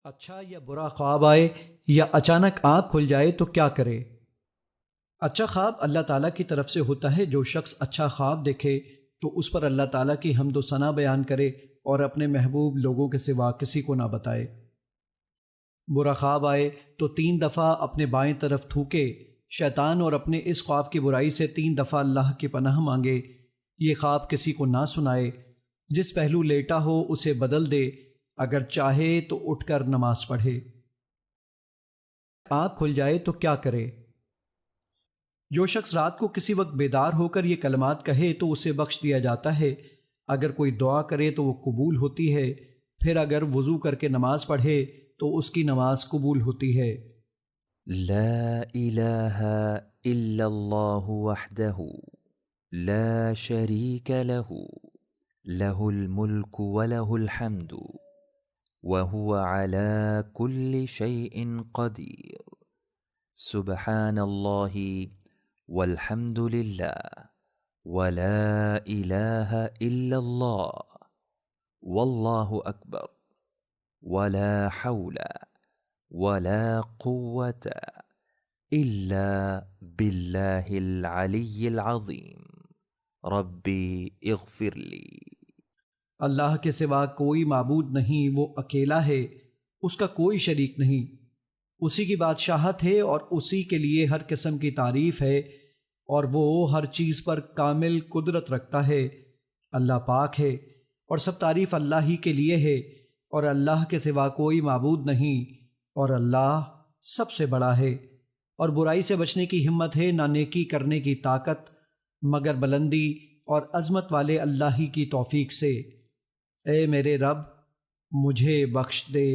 اچھا یا برا خواب آئے یا اچانک آنکھ کھل جائے تو کیا کرے؟ اچھا خواب اللہ تعالیٰ کی طرف سے ہوتا ہے۔ جو شخص اچھا خواب دیکھے تو اس پر اللہ تعالیٰ کی حمد و ثنا بیان کرے اور اپنے محبوب لوگوں کے سوا کسی کو نہ بتائے۔ برا خواب آئے تو 3 دفعہ اپنے بائیں طرف تھوکے، شیطان اور اپنے اس خواب کی برائی سے 3 دفعہ اللہ کی پناہ مانگے۔ یہ خواب کسی کو نہ سنائے۔ جس پہلو لیٹا ہو اسے بدل دے، اگر چاہے تو اٹھ کر نماز پڑھے۔ آنکھ کھل جائے تو کیا کرے؟ جو شخص رات کو کسی وقت بیدار ہو کر یہ کلمات کہے تو اسے بخش دیا جاتا ہے۔ اگر کوئی دعا کرے تو وہ قبول ہوتی ہے، پھر اگر وضو کر کے نماز پڑھے تو اس کی نماز قبول ہوتی ہے۔ لا إله إلا الله وحده لا شريك له له الملك وله الحمد وهو على كل شيء قدير سبحان الله والحمد لله ولا إله إلا الله والله أكبر ولا حول ولا قوة إلا بالله العلي العظيم ربي اغفر لي۔ اللہ کے سوا کوئی معبود نہیں، وہ اکیلا ہے، اس کا کوئی شریک نہیں، اسی کی بادشاہت ہے اور اسی کے لیے ہر قسم کی تعریف ہے، اور وہ ہر چیز پر کامل قدرت رکھتا ہے۔ اللہ پاک ہے اور سب تعریف اللہ ہی کے لیے ہے، اور اللہ کے سوا کوئی معبود نہیں، اور اللہ سب سے بڑا ہے۔ اور برائی سے بچنے کی ہمت ہے نہ نیکی کرنے کی طاقت، مگر بلندی اور عظمت والے اللہ ہی کی توفیق سے۔ اے میرے رب، مجھے بخش دے۔